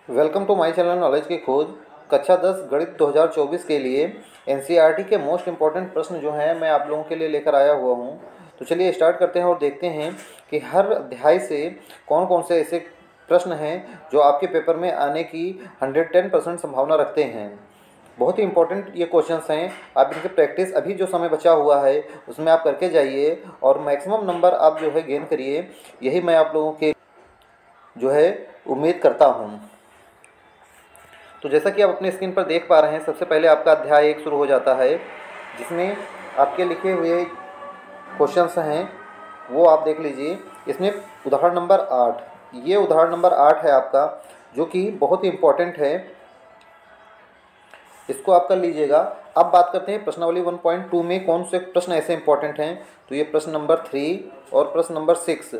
Welcome to my channel knowledge की खोज। कक्षा 10 गणित 2024 के लिए एनसीईआरटी के मोस्ट इम्पॉर्टेंट प्रश्न जो हैं मैं आप लोगों के लिए लेकर आया हुआ हूं। तो चलिए स्टार्ट करते हैं और देखते हैं कि हर अध्याय से कौन कौन से ऐसे प्रश्न हैं जो आपके पेपर में आने की 110% संभावना रखते हैं। बहुत ही इंपॉर्टेंट ये क्वेश्चंस हैं। आप इनकी प्रैक्टिस अभी जो समय बचा हुआ है उसमें आप करके जाइए और मैक्सिमम नंबर आप जो है गेन करिए। यही मैं आप लोगों के जो है उम्मीद करता हूँ। तो जैसा कि आप अपने स्क्रीन पर देख पा रहे हैं, सबसे पहले आपका अध्याय 1 शुरू हो जाता है जिसमें आपके लिखे हुए क्वेश्चंस हैं वो आप देख लीजिए। इसमें उदाहरण नंबर 8, ये उदाहरण नंबर 8 है आपका, जो कि बहुत ही इम्पोर्टेंट है। इसको आप कर लीजिएगा। अब बात करते हैं प्रश्नावली 1.2 में कौन से प्रश्न ऐसे इंपॉर्टेंट हैं। तो ये प्रश्न नंबर 3 और प्रश्न नंबर 6,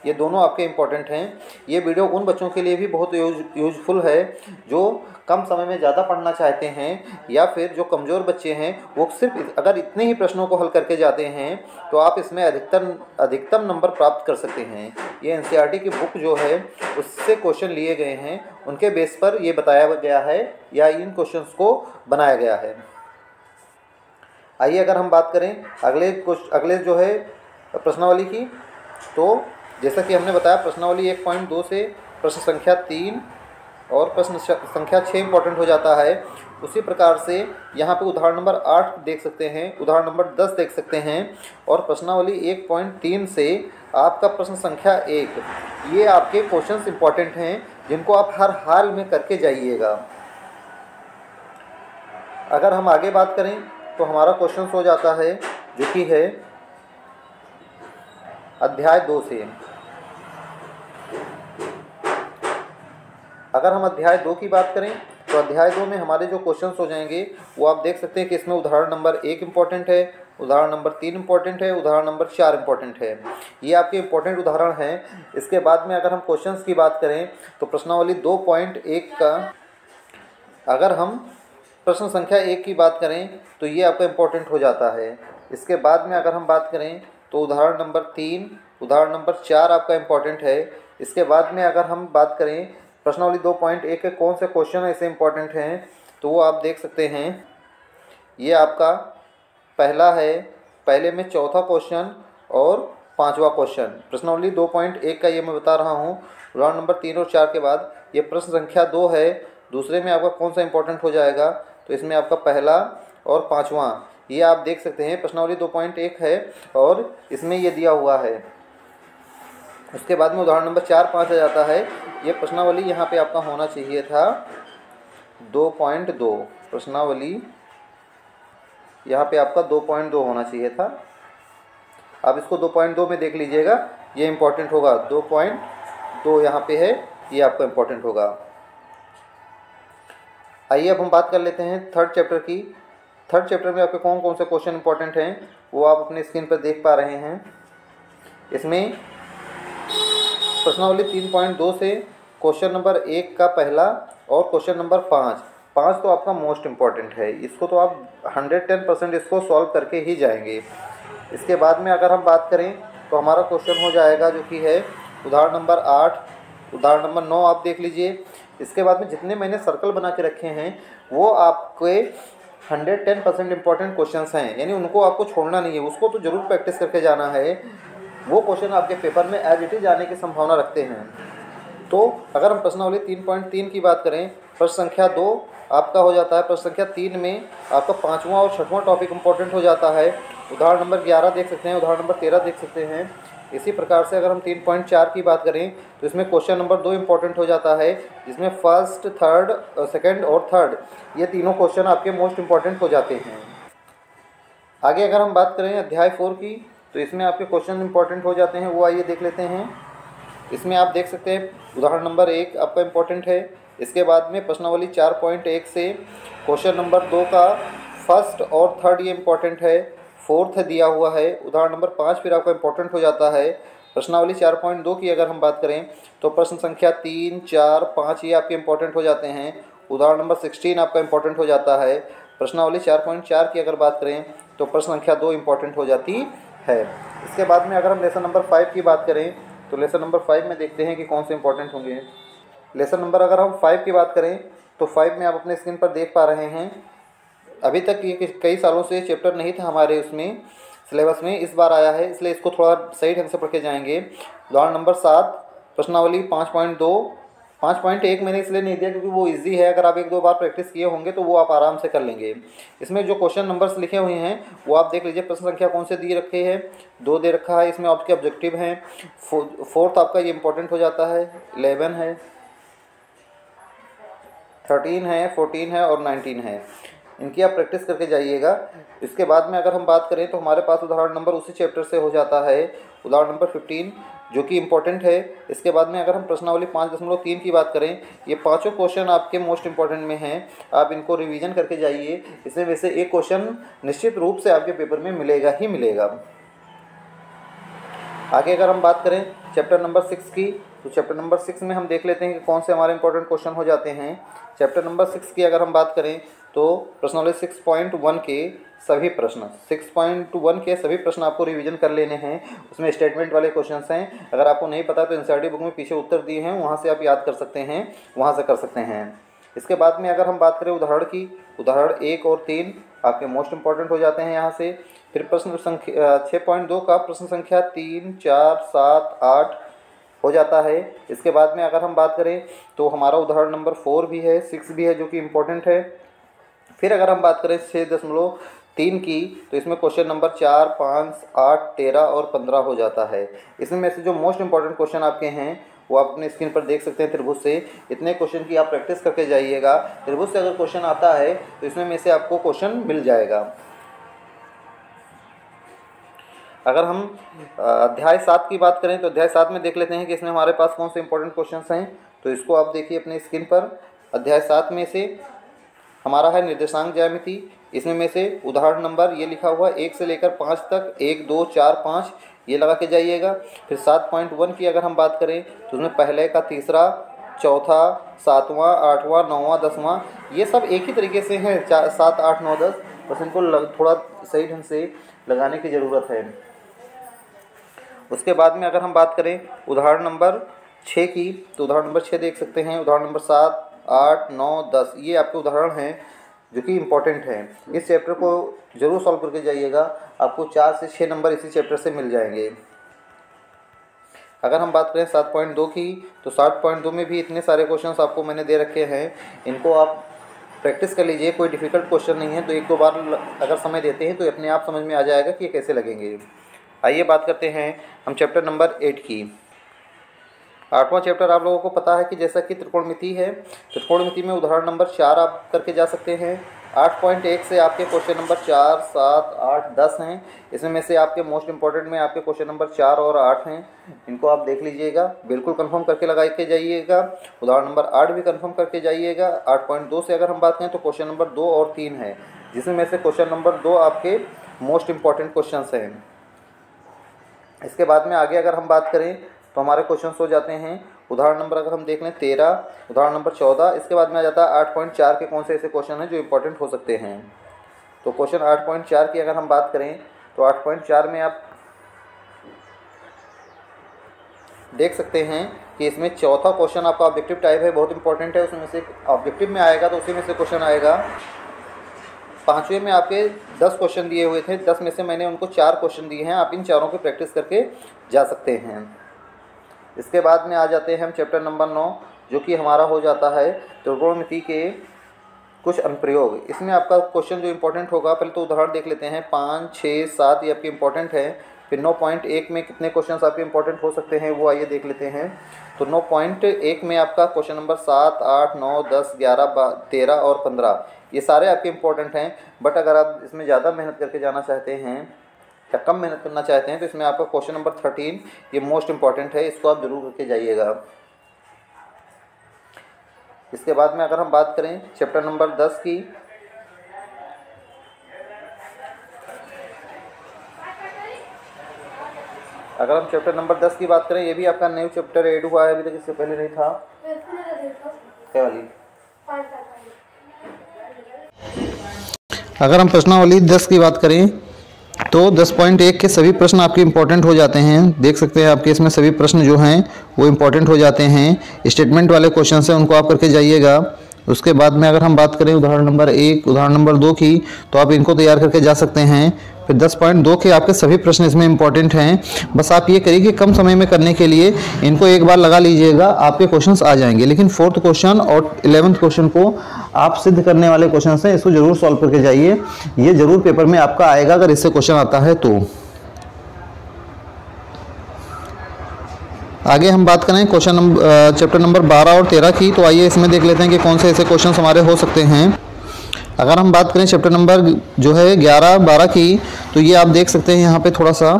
ये दोनों आपके इम्पॉर्टेंट हैं। ये वीडियो उन बच्चों के लिए भी बहुत यूजफुल है जो कम समय में ज़्यादा पढ़ना चाहते हैं, या फिर जो कमज़ोर बच्चे हैं वो सिर्फ अगर इतने ही प्रश्नों को हल करके जाते हैं तो आप इसमें अधिकतम नंबर प्राप्त कर सकते हैं। ये एनसीईआरटी की बुक जो है उससे क्वेश्चन लिए गए हैं, उनके बेस पर ये बताया गया है या इन क्वेश्चंस को बनाया गया है। आइए अगर हम बात करें अगले जो है प्रश्नावली की, तो जैसा कि हमने बताया प्रश्नावली 1.2 से प्रश्न संख्या 3 और प्रश्न संख्या 6 इंपॉर्टेंट हो जाता है। उसी प्रकार से यहाँ पे उदाहरण नंबर 8 देख सकते हैं, उदाहरण नंबर 10 देख सकते हैं, और प्रश्नावली 1.3 से आपका प्रश्न संख्या 1, ये आपके क्वेश्चंस इंपॉर्टेंट हैं जिनको आप हर हाल में करके जाइएगा। अगर हम आगे बात करें तो हमारा क्वेश्चन हो जाता है जो कि है अध्याय 2 से। अगर हम अध्याय 2 की बात करें तो अध्याय 2 में हमारे जो क्वेश्चंस हो जाएंगे वो आप देख सकते हैं कि इसमें उदाहरण नंबर 1 इम्पॉर्टेंट है, उदाहरण नंबर 3 इम्पॉर्टेंट है, उदाहरण नंबर 4 इम्पॉर्टेंट है। ये आपके इम्पॉर्टेंट उदाहरण हैं। इसके बाद में अगर हम क्वेश्चंस की बात करें तो प्रश्नावली 2.1 का, अगर हम प्रश्न संख्या 1 की बात करें तो ये आपका इम्पोर्टेंट हो जाता है। इसके बाद में अगर हम बात करें तो उदाहरण नंबर 3, उदाहरण नंबर 4 आपका इम्पोर्टेंट है। इसके बाद में अगर हम बात करें प्रश्नावली 2.1 के कौन से क्वेश्चन ऐसे इम्पोर्टेंट हैं, तो वो आप देख सकते हैं। ये आपका पहला है, पहले में चौथा क्वेश्चन और 5वां क्वेश्चन। प्रश्नावली 2.1 का ये मैं बता रहा हूँ। उदाहरण नंबर 3 और 4 के बाद ये प्रश्न संख्या 2 है। दूसरे में आपका कौन सा इंपॉर्टेंट हो जाएगा, तो इसमें आपका पहला और 5वां, ये आप देख सकते हैं प्रश्नावली 2.1 है और इसमें ये दिया हुआ है। उसके बाद में उदाहरण नंबर 4, 5 आ जाता है। ये प्रश्नावली यहाँ पे आपका होना चाहिए था 2.2, प्रश्नावली यहाँ पे आपका 2.2 होना चाहिए था। आप इसको 2.2 में देख लीजिएगा, ये इंपॉर्टेंट होगा। 2.2 यहाँ पे है, ये आपका इंपॉर्टेंट होगा। आइए अब हम बात कर लेते हैं थर्ड चैप्टर की। थर्ड चैप्टर में आपके कौन कौन से क्वेश्चन इंपॉर्टेंट हैं वो आप अपने स्क्रीन पर देख पा रहे हैं। इसमें प्रश्नावली 3.2 से क्वेश्चन नंबर 1 का पहला और क्वेश्चन नंबर 5 तो आपका मोस्ट इम्पॉर्टेंट है। इसको तो आप 110% इसको सॉल्व करके ही जाएंगे। इसके बाद में अगर हम बात करें तो हमारा क्वेश्चन हो जाएगा जो कि है उदाहरण नंबर 8, उदाहरण नंबर 9 आप देख लीजिए। इसके बाद में जितने मैंने सर्कल बना के रखे हैं वो आपके 110% इम्पॉर्टेंट क्वेश्चंस हैं, यानी उनको आपको छोड़ना नहीं है, उसको तो ज़रूर प्रैक्टिस करके जाना है। वो क्वेश्चन आपके पेपर में एज इट इज आने की संभावना रखते हैं। तो अगर हम प्रश्नावली 3.3 की बात करें, प्रश्न संख्या 2 आपका हो जाता है। प्रश्न संख्या 3 में आपका 5वां और 6वां टॉपिक इंपॉर्टेंट हो जाता है। उदाहरण नंबर 11 देख सकते हैं, उदाहरण नंबर 13 देख सकते हैं। इसी प्रकार से अगर हम 3.4 की बात करें तो इसमें क्वेश्चन नंबर 2 इंपॉर्टेंट हो जाता है, जिसमें फर्स्ट, थर्ड, सेकंड और थर्ड, ये तीनों क्वेश्चन आपके मोस्ट इंपॉर्टेंट हो जाते हैं। आगे अगर हम बात करें अध्याय 4 की, तो इसमें आपके क्वेश्चन इंपॉर्टेंट हो जाते हैं, वो आइए देख लेते हैं। इसमें आप देख सकते हैं उदाहरण नंबर 1 आपका इम्पोर्टेंट है। इसके बाद में प्रश्नावली 4.1 से क्वेश्चन नंबर 2 का फर्स्ट और थर्ड ये इम्पोर्टेंट है। फोर्थ दिया हुआ है। उदाहरण नंबर 5 फिर आपका इम्पोर्टेंट हो जाता है। प्रश्नावली 4.2 की अगर हम बात करें तो प्रश्न संख्या 3, 4, 5 ये आपके इम्पोर्टेंट हो जाते हैं। उदाहरण नंबर 16 आपका इम्पोर्टेंट हो जाता है। प्रश्नावली 4.4 की अगर बात करें तो प्रश्न संख्या 2 इम्पोर्टेंट हो जाती है। इसके बाद में अगर हम लेसन नंबर 5 की बात करें तो लेसन नंबर 5 में देखते हैं कि कौन से इंपॉर्टेंट होंगे। लेसन नंबर अगर हम 5 की बात करें तो 5 में आप अपने स्क्रीन पर देख पा रहे हैं, अभी तक ये कई सालों से चैप्टर नहीं था हमारे उसमें सिलेबस में, इस बार आया है, इसलिए इसको थोड़ा सही ढंग से पढ़ के जाएंगे। उदाहरण नंबर 7 प्रश्नावली 5.2, 5.1 मैंने इसलिए नहीं दिया क्योंकि वो इजी है, अगर आप 1-2 बार प्रैक्टिस किए होंगे तो वो आप आराम से कर लेंगे। इसमें जो क्वेश्चन नंबर्स लिखे हुए हैं वो आप देख लीजिए। प्रश्न संख्या कौन से दिए रखे हैं, 2 दे रखा है, इसमें आपके ऑब्जेक्टिव हैं। 4th आपका ये इंपॉर्टेंट हो जाता है, 11 है, 13 है, 14 है और 19 है। इनकी आप प्रैक्टिस करके जाइएगा। इसके बाद में अगर हम बात करें तो हमारे पास उदाहरण नंबर उसी चैप्टर से हो जाता है, उदाहरण नंबर 15 जो कि इम्पोर्टेंट है। इसके बाद में अगर हम प्रश्नावली 5.3 की बात करें, ये पांचों क्वेश्चन आपके मोस्ट इंपॉर्टेंट में हैं, आप इनको रिवीजन करके जाइए। इसमें वैसे एक क्वेश्चन निश्चित रूप से आपके पेपर में मिलेगा ही मिलेगा। आगे अगर हम बात करें चैप्टर नंबर 6 की, तो चैप्टर नंबर 6 में हम देख लेते हैं कि कौन से हमारे इंपॉर्टेंट क्वेश्चन हो जाते हैं। चैप्टर नंबर 6 की अगर हम बात करें तो प्रश्नावली 6.1 के सभी प्रश्न, 6.1 के सभी प्रश्न आपको रिवीजन कर लेने हैं। उसमें स्टेटमेंट वाले क्वेश्चंस हैं, अगर आपको नहीं पता तो एनसीईआरटी बुक में पीछे उत्तर दिए हैं, वहाँ से आप याद कर सकते हैं, वहाँ से कर सकते हैं। इसके बाद में अगर हम बात करें उदाहरण की, उदाहरण 1 और 3 आपके मोस्ट इंपॉर्टेंट हो जाते हैं यहाँ से। फिर प्रश्न संख्या 6.2 का प्रश्न संख्या 3, 4, 7, 8 हो जाता है। इसके बाद में अगर हम बात करें तो हमारा उदाहरण नंबर 4 भी है, 6 भी है जो कि इम्पोर्टेंट है। फिर अगर हम बात करें 6.3 की, तो इसमें क्वेश्चन नंबर 4, 5, 8, 13 और 15 हो जाता है। इसमें से जो मोस्ट इंपॉर्टेंट क्वेश्चन आपके हैं वो आप अपने स्क्रीन पर देख सकते हैं। त्रिभुज से इतने क्वेश्चन की आप प्रैक्टिस करके जाइएगा। त्रिभुज से अगर क्वेश्चन आता है तो इसमें में से आपको क्वेश्चन मिल जाएगा। अगर हम अध्याय 7 की बात करें तो अध्याय 7 में देख लेते हैं कि इसमें हमारे पास कौन से इंपॉर्टेंट क्वेश्चंस हैं। तो इसको आप देखिए अपने स्क्रीन पर। अध्याय 7 में से हमारा है निर्देशांक ज्यामिति। इसमें में से उदाहरण नंबर ये लिखा हुआ 1 से लेकर 5 तक, 1, 2, 4, 5 ये लगा के जाइएगा। फिर 7.1 की अगर हम बात करें तो उसमें पहले का तीसरा, चौथा, 7वां, 8वां, 9वां, 10वां ये सब एक ही तरीके से हैं, 7, 8, 9, 10, बस इनको थोड़ा सही ढंग से लगाने की ज़रूरत है। उसके बाद में अगर हम बात करें उदाहरण नंबर 6 की, तो उदाहरण नंबर 6 देख सकते हैं। उदाहरण नंबर 7, 8, 9, 10 ये आपके उदाहरण हैं जो कि इम्पोर्टेंट हैं। इस चैप्टर को जरूर सॉल्व करके जाइएगा, आपको 4 से 6 नंबर इसी चैप्टर से मिल जाएंगे। अगर हम बात करें 7.2 की, तो 7.2 में भी इतने सारे क्वेश्चंस आपको मैंने दे रखे हैं, इनको आप प्रैक्टिस कर लीजिए। कोई डिफ़िकल्ट क्वेश्चन नहीं है, तो 1-2 बार अगर समय देते हैं तो अपने आप समझ में आ जाएगा कि ये कैसे लगेंगे। आइए बात करते हैं हम चैप्टर नंबर 8 की। 8वां चैप्टर आप लोगों को पता है कि जैसा कि त्रिकोणमिति है, त्रिकोणमिति में उदाहरण नंबर 4 आप करके जा सकते हैं। 8.1 से आपके क्वेश्चन नंबर 4, 7, 8, 10 हैं। इसमें में से आपके मोस्ट इंपॉर्टेंट में आपके क्वेश्चन नंबर 4 और 8 हैं, इनको आप देख लीजिएगा, बिल्कुल कंफर्म करके लगा के जाइएगा। उदाहरण नंबर 8 भी कंफर्म करके जाइएगा। 8.2 से अगर हम बात करें तो क्वेश्चन नंबर 2 और 3 है, जिसमें से क्वेश्चन नंबर 2 आपके मोस्ट इंपॉर्टेंट क्वेश्चन हैं। इसके बाद में आगे अगर हम बात करें तो हमारे क्वेश्चंस हो जाते हैं उदाहरण नंबर अगर हम देख लें 13, उदाहरण नंबर 14। इसके बाद में आ जाता है 8.4 के कौन से ऐसे क्वेश्चन हैं जो इंपॉर्टेंट हो सकते हैं। तो क्वेश्चन 8.4 की अगर हम बात करें तो 8.4 में आप देख सकते हैं कि इसमें चौथा क्वेश्चन आपका ऑब्जेक्टिव टाइप है, बहुत इंपॉर्टेंट है। उसमें से ऑब्जेक्टिव में आएगा तो उसी में से क्वेश्चन आएगा। 5वें में आपके 10 क्वेश्चन दिए हुए थे, 10 में से मैंने उनको 4 क्वेश्चन दिए हैं, आप इन चारों की प्रैक्टिस करके जा सकते हैं। इसके बाद में आ जाते हैं हम चैप्टर नंबर 9 जो कि हमारा हो जाता है त्रिकोणमिति के कुछ अनुप्रयोग। इसमें आपका क्वेश्चन जो इंपॉर्टेंट होगा, पहले तो उदाहरण देख लेते हैं। 5, 6, 7 ये आपके इंपॉर्टेंट है। फिर 9.1 में कितने क्वेश्चंस आपके इंपॉर्टेंट हो सकते हैं वो आइए देख लेते हैं। तो 9.1 में आपका क्वेश्चन नंबर 7, 8, 9, 10, 11, 13 और 15 ये सारे आपके इंपॉर्टेंट हैं। बट अगर आप इसमें ज़्यादा मेहनत करके जाना चाहते हैं या कम मेहनत करना चाहते हैं तो इसमें आपका क्वेश्चन नंबर 13 ये मोस्ट इंपॉर्टेंट है, इसको आप जरूर करके जाइएगा। इसके बाद में अगर हम बात करें चैप्टर नंबर 10 की, अगर हम चैप्टर नंबर 10 की बात करें, ये भी आपका न्यू चैप्टर ऐड हुआ है, अभी तक इससे पहले नहीं था। क्या वाली? अगर हम प्रश्नावली 10 की बात करें तो 10.1 के सभी प्रश्न आपके इम्पोर्टेंट हो जाते हैं। देख सकते हैं आपके इसमें सभी प्रश्न जो हैं वो इम्पोर्टेंट हो जाते हैं। स्टेटमेंट वाले क्वेश्चन हैं उनको आप करके जाइएगा। उसके बाद में अगर हम बात करें उदाहरण नंबर 1, उदाहरण नंबर 2 की, तो आप इनको तैयार करके जा सकते हैं। फिर 10.2 के आपके सभी प्रश्न इसमें इंपॉर्टेंट हैं। बस आप ये करिए कि कम समय में करने के लिए इनको एक बार लगा लीजिएगा, आपके क्वेश्चंस आ जाएंगे। लेकिन 4th क्वेश्चन और 11th क्वेश्चन को आप सिद्ध करने वाले क्वेश्चन हैं, इसको जरूर सॉल्व करके जाइए। ये जरूर पेपर में आपका आएगा अगर इससे क्वेश्चन आता है तो। आगे हम बात करें क्वेश्चन नंबर चैप्टर नंबर 12 और 13 की, तो आइए इसमें देख लेते हैं कि कौन से ऐसे क्वेश्चन हमारे हो सकते हैं। अगर हम बात करें चैप्टर नंबर जो है 11, 12 की, तो ये आप देख सकते हैं यहाँ पे थोड़ा सा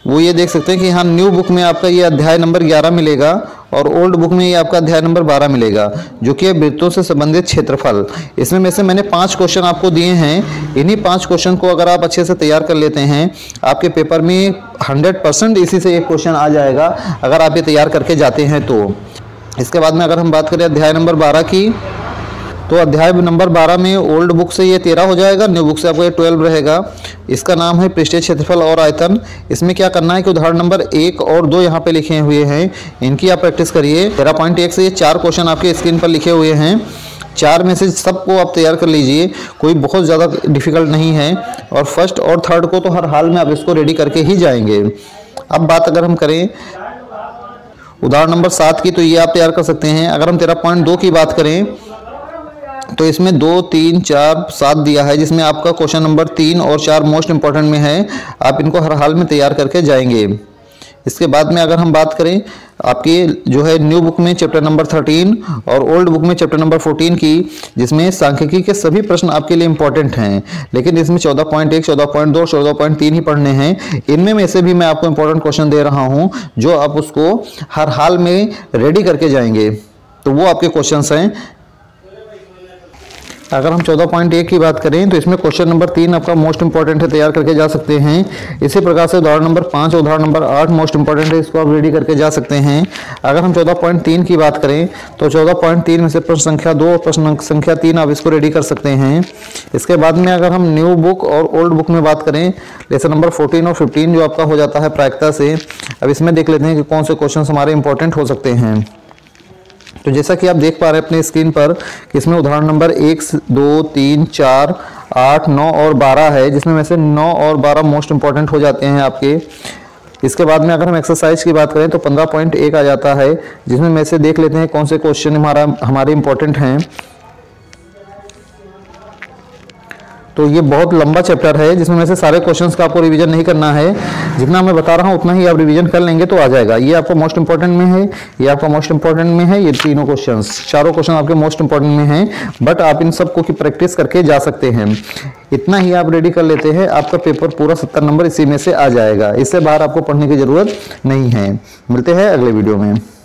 वो ये देख सकते हैं कि यहाँ न्यू बुक में आपका ये अध्याय नंबर 11 मिलेगा और ओल्ड बुक में ये आपका अध्याय नंबर 12 मिलेगा, जो कि वृत्तों से संबंधित क्षेत्रफल। इसमें में से मैंने 5 क्वेश्चन आपको दिए हैं। इन्हीं 5 क्वेश्चन को अगर आप अच्छे से तैयार कर लेते हैं, आपके पेपर में 100% इसी से एक क्वेश्चन आ जाएगा अगर आप ये तैयार करके जाते हैं तो। इसके बाद में अगर हम बात करें अध्याय नंबर 12 की, तो अध्याय नंबर 12 में ओल्ड बुक से ये 13 हो जाएगा, न्यू बुक से आपको ये 12 रहेगा। इसका नाम है पृष्ठीय क्षेत्रफल और आयतन। इसमें क्या करना है कि उदाहरण नंबर 1 और 2 यहाँ पे लिखे हुए हैं, इनकी आप प्रैक्टिस करिए। 13.1 से ये 4 क्वेश्चन आपके स्क्रीन पर लिखे हुए हैं। 4 में से सबको आप तैयार कर लीजिए, कोई बहुत ज़्यादा डिफिकल्ट नहीं है। और फर्स्ट और थर्ड को तो हर हाल में आप इसको रेडी करके ही जाएंगे। अब बात अगर हम करें उदाहरण नंबर 7 की, तो ये आप तैयार कर सकते हैं। अगर हम 13.2 की बात करें तो इसमें 2, 3, 4, 7 दिया है, जिसमें आपका क्वेश्चन नंबर 3 और 4 मोस्ट इंपॉर्टेंट में है। आप इनको हर हाल में तैयार करके जाएंगे। इसके बाद में अगर हम बात करें आपकी जो है न्यू बुक में चैप्टर नंबर 13 और ओल्ड बुक में चैप्टर नंबर 14 की, जिसमें सांख्यिकी के सभी प्रश्न आपके लिए इंपॉर्टेंट हैं, लेकिन इसमें 14.1, 14.2 और 14.3 ही पढ़ने हैं। इनमें में से भी मैं आपको इंपॉर्टेंट क्वेश्चन दे रहा हूं, जो आप उसको हर हाल में रेडी करके जाएंगे। तो वो आपके क्वेश्चन हैं। अगर हम 14.1 की बात करें तो इसमें क्वेश्चन नंबर 3 आपका मोस्ट इंपॉर्टेंट है, तैयार करके जा सकते हैं। इसी प्रकार से उदाहरण नंबर 5 और उदाहरण नंबर 8 मोस्ट इंपॉर्टेंट है, इसको आप रेडी करके जा सकते हैं। अगर हम 14.3 की बात करें तो 14.3 में से प्रश्न संख्या 2 और प्रश्न संख्या 3 आप इसको रेडी कर सकते हैं। इसके बाद में अगर हम न्यू बुक और ओल्ड बुक में बात करें, लेसन नंबर 14 और 15 जो आपका हो जाता है प्रायिकता से। अब इसमें देख लेते हैं कि कौन से क्वेश्चन हमारे इंपॉर्टेंट हो सकते हैं। तो जैसा कि आप देख पा रहे हैं अपने स्क्रीन पर कि इसमें उदाहरण नंबर 1, 2, 3, 4, 8, 9 और 12 है, जिसमें में से 9 और 12 मोस्ट इंपॉर्टेंट हो जाते हैं आपके। इसके बाद में अगर हम एक्सरसाइज की बात करें तो 15.1 आ जाता है, जिसमें में से देख लेते हैं कौन से क्वेश्चन हमारे इंपॉर्टेंट हैं। तो ये बहुत लंबा चैप्टर है, जिसमें में से सारे क्वेश्चंस का आपको रिवीजन नहीं करना है। जितना मैं बता रहा हूँ उतना ही आप रिवीजन कर लेंगे तो आ जाएगा। ये आपका मोस्ट इंपॉर्टेंट में है, ये आपका मोस्ट इंपॉर्टेंट में है, ये तीनों क्वेश्चंस, चारों क्वेश्चन आपके मोस्ट इंपॉर्टेंट में हैं। बट आप इन सबको की प्रैक्टिस करके जा सकते हैं। इतना ही आप रेडी कर लेते हैं, आपका पेपर पूरा 70 नंबर इसी में से आ जाएगा। इससे बाहर आपको पढ़ने की जरूरत नहीं है। मिलते हैं अगले वीडियो में।